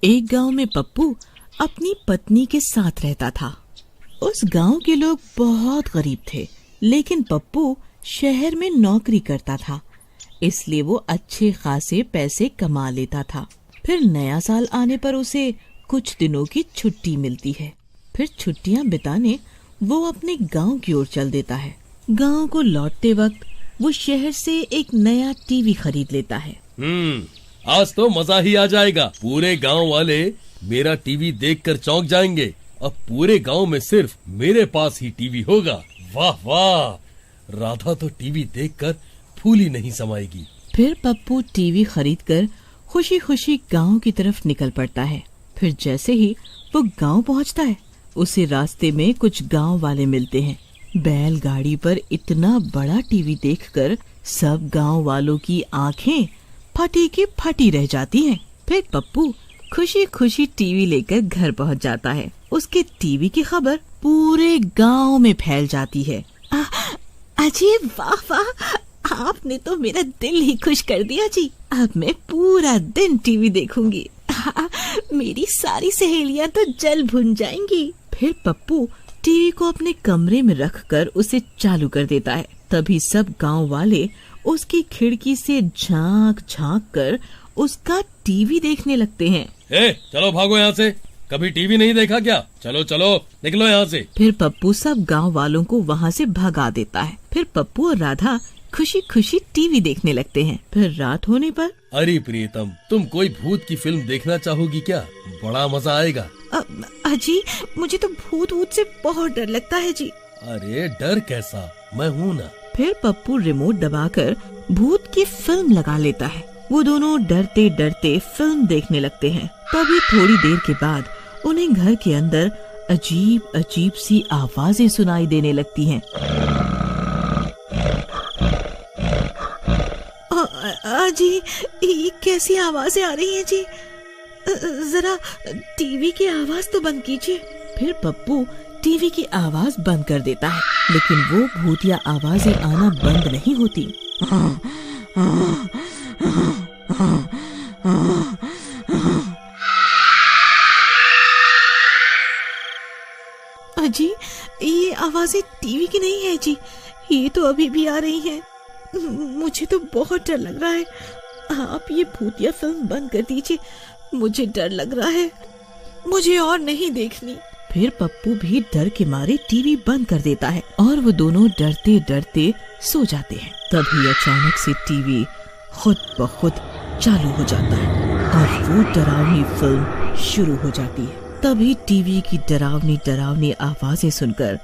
एक गांव में पप्पू अपनी पत्नी के साथ रहता था। उस गांव के लोग बहुत गरीब थे, लेकिन पप्पू शहर में नौकरी करता था, इसलिए वो अच्छे खासे पैसे कमा लेता था। फिर नया साल आने पर उसे कुछ दिनों की छुट्टी मिलती है। फिर छुट्टियां बिताने वो अपने गांव की ओर चल देता है। गांव को लौटते वक्त वो शहर से एक नया टीवी खरीद लेता है। आज तो मजा ही आ जाएगा। पूरे गांव वाले मेरा टीवी देखकर चौंक जाएंगे। अब पूरे गांव में सिर्फ मेरे पास ही टीवी होगा। वाह वाह, राधा तो टीवी देखकर फूल ही नहीं समाएगी। फिर पप्पू टीवी खरीदकर खुशी खुशी गांव की तरफ निकल पड़ता है। फिर जैसे ही वो गांव पहुंचता है, उसे रास्ते में कुछ गांव वाले मिलते हैं। बैलगाड़ी पर इतना बड़ा टीवी देखकर सब गांव वालों की आंखें फटी की फटी रह जाती हैं। फिर पप्पू खुशी खुशी टीवी लेकर घर पहुंच जाता है। उसके टीवी की खबर पूरे गांव में फैल जाती है। अजी वाह वाह, आपने तो मेरा दिल ही खुश कर दिया जी। अब मैं पूरा दिन टीवी देखूंगी। मेरी सारी सहेलियां तो जल भुन जाएंगी। फिर पप्पू टीवी को अपने कमरे में रखकर उसे चालू कर देता है। तभी सब गांव वाले उसकी खिड़की से झांक झांक कर उसका टीवी देखने लगते हैं। चलो भागो यहाँ से, कभी टीवी नहीं देखा क्या? चलो चलो निकलो यहाँ से। फिर पप्पू सब गांव वालों को वहाँ से भगा देता है। फिर पप्पू और राधा खुशी खुशी टीवी देखने लगते हैं। फिर रात होने पर, अरे प्रियतम, तुम कोई भूत की फिल्म देखना चाहोगी क्या? बड़ा मजा आएगा। अजी मुझे तो भूत से बहुत डर लगता है जी। अरे डर कैसा, मैं हूँ ना। फिर पप्पू रिमोट दबाकर भूत की फिल्म लगा लेता है। वो दोनों डरते डरते फिल्म देखने लगते हैं। तभी थोड़ी देर के बाद उन्हें घर के अंदर अजीब अजीब सी आवाजें सुनाई देने लगती हैं। अजी ये कैसी आवाजें आ रही हैं जी? जरा टीवी की आवाज तो बंद कीजिए। फिर पप्पू टीवी की आवाज बंद कर देता है, लेकिन वो भूतिया आवाजें आना बंद नहीं होती। अजी ये आवाजें टीवी की नहीं है जी, ये तो अभी भी आ रही हैं। मुझे तो बहुत डर लग रहा है। आप ये भूतिया फिल्म बंद कर दीजिए, मुझे डर लग रहा है, मुझे और नहीं देखनी। फिर पप्पू भी डर के मारे टीवी बंद कर देता है और वो दोनों डरते डरते सो जाते हैं। तभी अचानक से टीवी खुद ब खुद चालू हो जाता है और वो डरावनी फिल्म शुरू हो जाती है। तभी टीवी की डरावनी डरावनी आवाजें सुनकर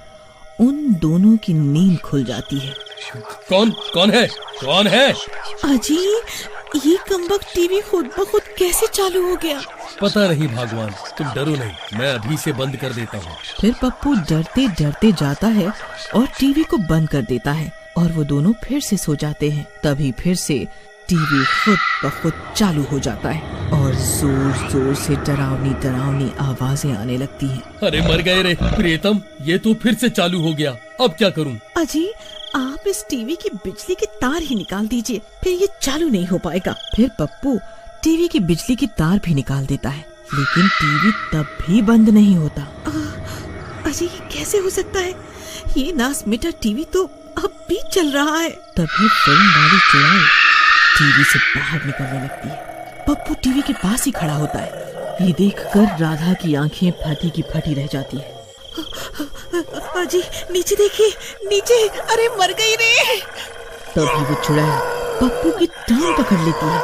उन दोनों की नींद खुल जाती है। कौन है? अजी ये कमबख्त टीवी खुद ब खुद कैसे चालू हो गया? पता नहीं भगवान, तुम डरो नहीं, मैं अभी से बंद कर देता हूँ। फिर पप्पू डरते डरते जाता है और टीवी को बंद कर देता है और वो दोनों फिर से सो जाते हैं। तभी फिर से टीवी खुद ब खुद चालू हो जाता है और जोर जोर से डरावनी डरावनी आवाजें आने लगती हैं। अरे मर गए रे प्रियतम, ये तो फिर से चालू हो गया, अब क्या करूँ? अजी आप इस टीवी की बिजली के तार ही निकाल दीजिए, फिर ये चालू नहीं हो पाएगा। फिर पप्पू टीवी की बिजली की तार भी निकाल देता है, लेकिन टीवी तब भी बंद नहीं होता। अजी ये कैसे हो सकता है? ये नास मिटा टीवी तो अब भी चल रहा है। तभी फिल्म वाली चुड़ैल टीवी से बाहर निकलने लगती है। पप्पू टीवी के पास ही खड़ा होता है। ये देखकर राधा की आंखें फटी की फटी रह जाती है। अजी नीचे देखिए, नीचे, अरे मर गई रे। तभी वो चुड़ैल पप्पू की टांग पकड़ लेती है।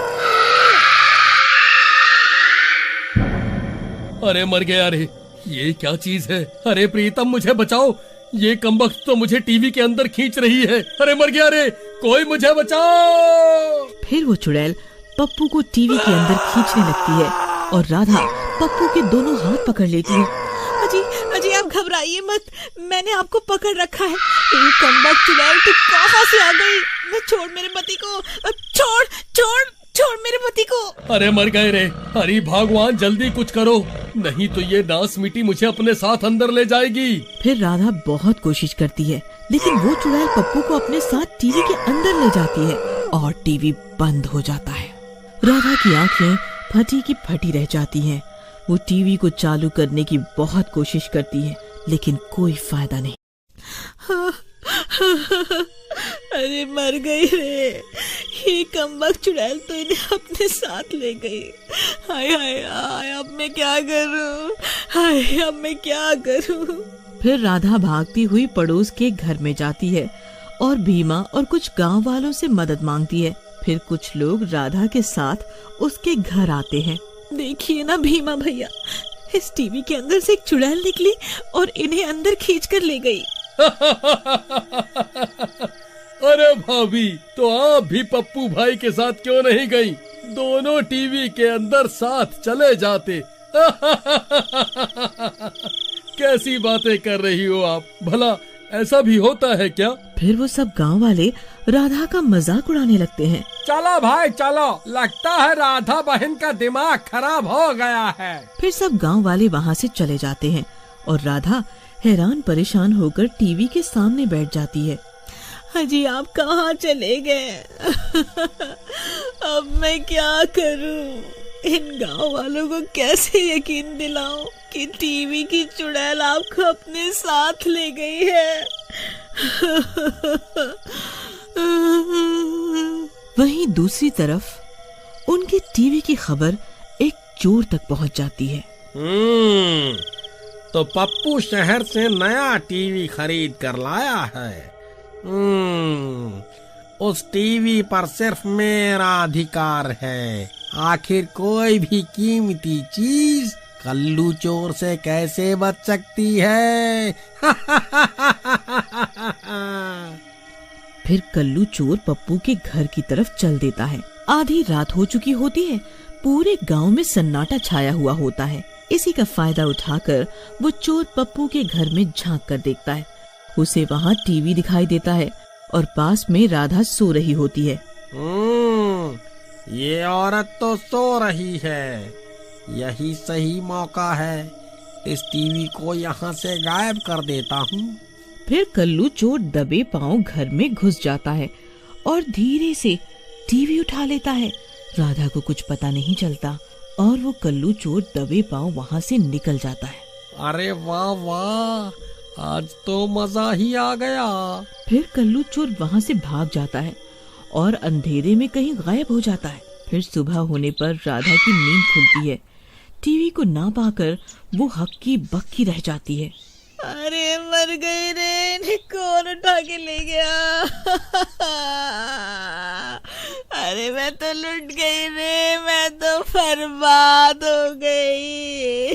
अरे मर गया रे, ये क्या चीज है? अरे प्रीतम मुझे बचाओ, ये कमबख्त तो मुझे टीवी के अंदर खींच रही है। अरे मर गया रे, कोई मुझे बचाओ। फिर वो चुड़ैल पप्पू को टीवी के अंदर खींचने लगती है और राधा पप्पू के दोनों हाथ पकड़ लेती है। अजी आप घबराइए मत, मैंने आपको पकड़ रखा है। ये कमबख्त चुड़ैल तू कहाँ से आ गई? मैं छोड़ मेरे पति को, छोड़ मेरे पति को। अरे मर गए रे, अरे भगवान जल्दी कुछ करो, नहीं तो ये नास मिट्टी मुझे अपने साथ अंदर ले जाएगी। फिर राधा बहुत कोशिश करती है, लेकिन वो चुड़ैल पप्पू को अपने साथ टीवी के अंदर ले जाती है और टीवी बंद हो जाता है। राधा की आंखें फटी की फटी रह जाती हैं वो टीवी को चालू करने की बहुत कोशिश करती है, लेकिन कोई फायदा नहीं। अरे मर गई रे, ये कमबख्त चुड़ैल तो इन्हें अपने साथ ले गई। हाय हाय हाय, अब मैं क्या करूं? हाय, अब मैं क्या करूं? फिर राधा भागती हुई पड़ोस के घर में जाती है और भीमा और कुछ गांव वालों से मदद मांगती है। फिर कुछ लोग राधा के साथ उसके घर आते हैं। देखिए ना भीमा भैया, इस टीवी के अंदर से एक चुड़ैल निकली और इन्हें अंदर खींच कर ले गई। अरे भाभी, तो आप भी पप्पू भाई के साथ क्यों नहीं गई? दोनों टीवी के अंदर साथ चले जाते। कैसी बातें कर रही हो आप? भला ऐसा भी होता है क्या? फिर वो सब गांव वाले राधा का मजाक उड़ाने लगते हैं। चलो भाई चलो, लगता है राधा बहन का दिमाग खराब हो गया है। फिर सब गांव वाले वहाँ से चले जाते हैं और राधा हैरान परेशान होकर टीवी के सामने बैठ जाती है। हाजी, आप कहाँ चले गए? अब मैं क्या करूं? इन गांव वालों को कैसे यकीन दिलाऊं कि टीवी की चुड़ैल आपको अपने साथ ले गई है? वहीं दूसरी तरफ उनके टीवी की खबर एक चोर तक पहुंच जाती है। तो पप्पू शहर से नया टीवी खरीद कर लाया है। उस टीवी पर सिर्फ मेरा अधिकार है। आखिर कोई भी कीमती चीज कल्लू चोर से कैसे बच सकती है? फिर कल्लू चोर पप्पू के घर की तरफ चल देता है। आधी रात हो चुकी होती है। पूरे गांव में सन्नाटा छाया हुआ होता है। इसी का फायदा उठाकर वो चोर पप्पू के घर में झांक कर देखता है। उसे वहाँ टीवी दिखाई देता है और पास में राधा सो रही होती है। ये औरत तो सो रही है। यही सही मौका है। इस टीवी को यहाँ से गायब कर देता हूँ। फिर कल्लू चोर दबे पांव घर में घुस जाता है और धीरे से टीवी उठा लेता है। राधा को कुछ पता नहीं चलता और वो कल्लू चोर दबे पांव वहाँ से निकल जाता है। अरे वाह वाह, आज तो मजा ही आ गया। फिर कल्लू चोर वहाँ से भाग जाता है और अंधेरे में कहीं गायब हो जाता है। फिर सुबह होने पर राधा की नींद खुलती है। टीवी को ना पाकर वो हक्की बक्की रह जाती है। अरे मर गई रे, इन्हें कौन उठा के ले गया? अरे मैं तो लुट गई रे, मैं तो बर्बाद हो गई।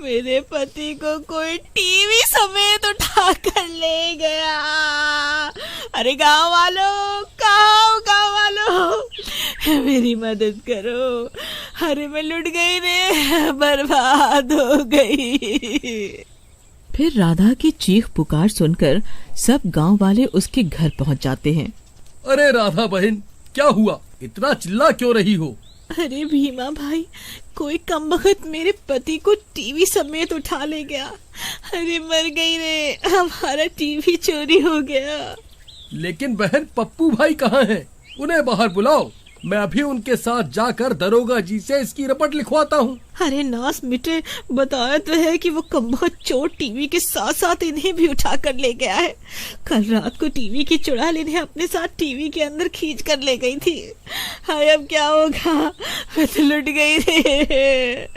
मेरे पति को कोई टीवी समेत उठा कर ले गया। अरे गांव वालों, गांव वालों, मेरी मदद करो। अरे मैं लुट गई रे, बर्बाद हो गई। फिर राधा की चीख पुकार सुनकर सब गांव वाले उसके घर पहुंच जाते हैं। अरे राधा बहन, क्या हुआ? इतना चिल्ला क्यों रही हो? अरे भीमा भाई, कोई कमबख्त मेरे पति को टीवी समेत उठा ले गया। अरे मर गई रे, हमारा टीवी चोरी हो गया। लेकिन बहन, पप्पू भाई कहाँ हैं? उन्हें बाहर बुलाओ। मैं अभी उनके साथ जाकर दरोगा जी से इसकी रिपोर्ट लिखवाता हूँ। अरे नास मिटे, बताया तो है कि वो कमबख्त चोर टीवी के साथ साथ इन्हें भी उठा कर ले गया है। कल रात को टीवी की चुड़ैल इन्हें अपने साथ टीवी के अंदर खींच कर ले गई थी। हाय, अब क्या होगा? मैं तो लुट गई रे,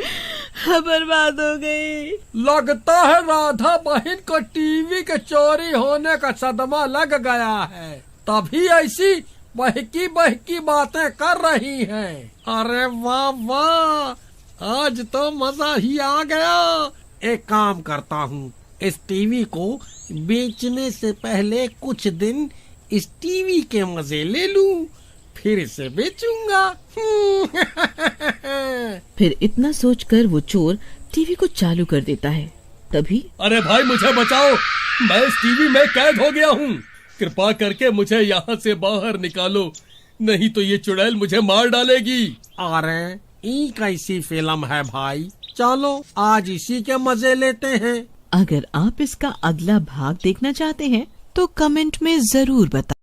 बर्बाद हो गई। लगता है राधा बहन को टीवी के चोरी होने का सदमा लग गया है, तभी ऐसी बहकी बातें कर रही हैं। अरे वाह वाह, आज तो मजा ही आ गया। एक काम करता हूँ, इस टीवी को बेचने से पहले कुछ दिन इस टीवी के मजे ले लूं, फिर इसे बेचूंगा। फिर इतना सोचकर वो चोर टीवी को चालू कर देता है। तभी अरे भाई, मुझे बचाओ, मैं इस टीवी में कैद हो गया हूँ। कृपा करके मुझे यहाँ से बाहर निकालो, नहीं तो ये चुड़ैल मुझे मार डालेगी। अरे ई कैसी फिल्म है भाई, चलो आज इसी के मजे लेते हैं। अगर आप इसका अगला भाग देखना चाहते हैं तो कमेंट में जरूर बताएं।